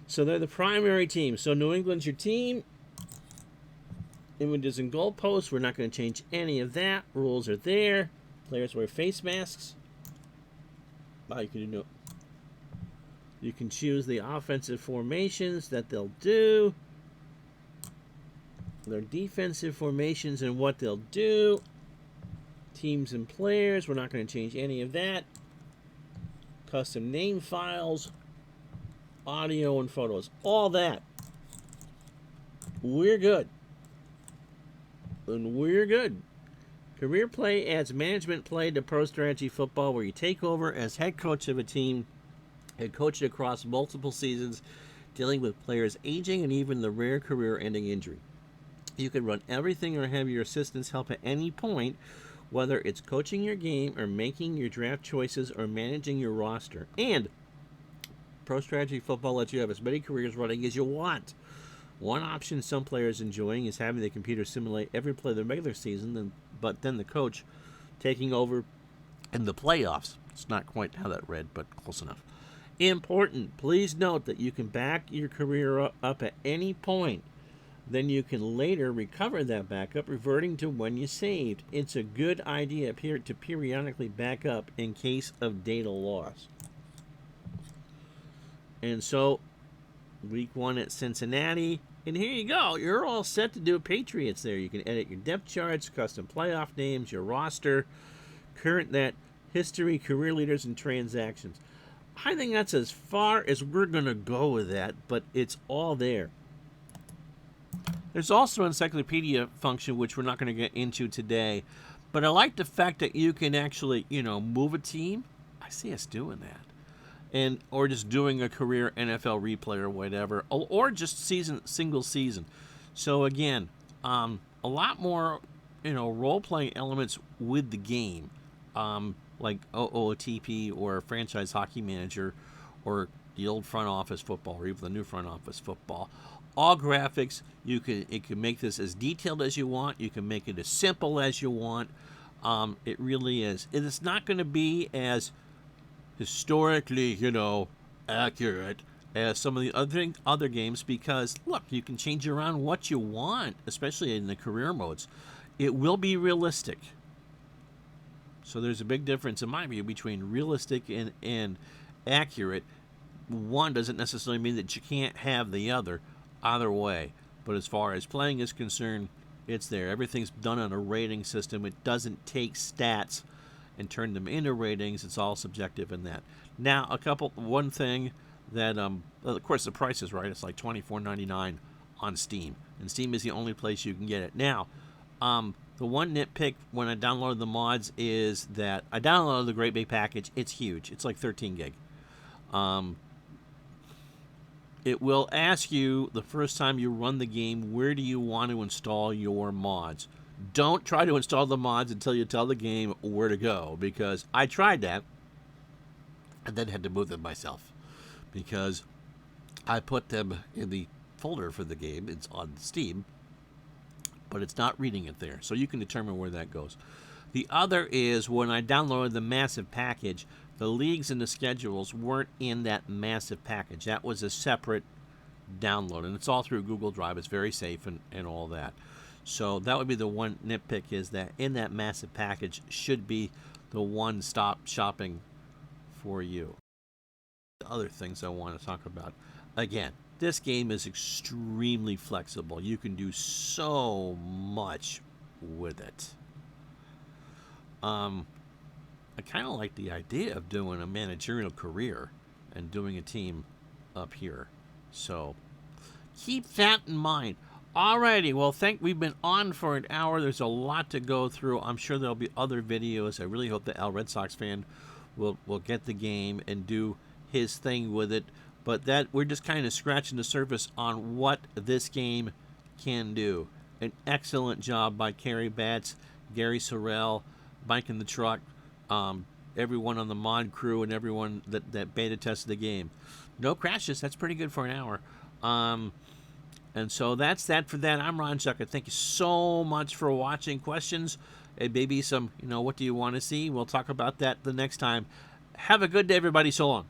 So they're the primary team. So New England's your team. Images and goalposts. We're not going to change any of that. Rules are there. Players wear face masks. Wow, you can choose the offensive formations that they'll do. Their defensive formations and what they'll do. Teams and players. We're not going to change any of that. Custom name files. Audio and photos, all that. We're good. And we're good. Career play adds management play to pro strategy football, where you take over as head coach of a team and coach it across multiple seasons, dealing with players aging and even the rare career-ending injury. You can run everything or have your assistants help at any point, whether it's coaching your game or making your draft choices or managing your roster. And pro strategy football lets you have as many careers running as you want. One option some players enjoying is having the computer simulate every play of the regular season, but then the coach taking over in the playoffs. It's not quite how that read, but close enough. Important, please note that you can back your career up at any point. Then you can later recover that backup, reverting to when you saved. It's a good idea to periodically back up in case of data loss. And so, week 1 at Cincinnati, and here you go. You're all set to do Patriots there. You can edit your depth charts, custom playoff names, your roster, current net, history, career leaders, and transactions. I think that's as far as we're going to go with that, but it's all there. There's also an encyclopedia function, which we're not going to get into today, but I like the fact that you can actually, move a team. I see us doing that. Or just doing a career NFL replay or whatever, or just single season. So again, a lot more, role-playing elements with the game, like OOTP or Franchise Hockey Manager, or the old front office football, or even the new front office football. All graphics. It can make this as detailed as you want. You can make it as simple as you want. It really is. It is not going to be as historically, accurate as some of the other games, because look, you can change around what you want, especially in the career modes. It will be realistic. So there's a big difference, in my view, between realistic and accurate. One doesn't necessarily mean that you can't have the other either way. But as far as playing is concerned, it's there. Everything's done on a rating system. It doesn't take stats and turn them into ratings. It's all subjective in that. Now, one thing that, of course, the price is right. It's like $24.99 on Steam. And Steam is the only place you can get it. Now, the one nitpick when I downloaded the mods is that I downloaded the Great Big Package. It's huge. It's like 13 gig. It will ask you the first time you run the game, where do you want to install your mods? Don't try to install the mods until you tell the game where to go, because I tried that and then had to move them myself, because I put them in the folder for the game. It's on Steam, but it's not reading it there, so you can determine where that goes. The other is, when I downloaded the massive package, the leagues and the schedules weren't in that massive package. That was a separate download, and it's all through Google Drive. It's very safe and all that. So that would be the one nitpick, is that in that massive package should be the one-stop shopping for you. The other things I want to talk about. Again, this game is extremely flexible. You can do so much with it. I kind of like the idea of doing a managerial career and doing a team up here. So keep that in mind. Alrighty, well, we've been on for an hour. There's a lot to go through. I'm sure there'll be other videos. I really hope the Al Red Sox fan will get the game and do his thing with it. But that we're just kind of scratching the surface on what this game can do. An excellent job by Kerry Batts, Gary Sorrell, Mike in the Truck, everyone on the mod crew, and everyone that beta tested the game. No crashes. That's pretty good for an hour. And so that's that for that. I'm Ron Chuck. Thank you so much for watching. Questions, and maybe some, what do you want to see? We'll talk about that the next time. Have a good day, everybody. So long.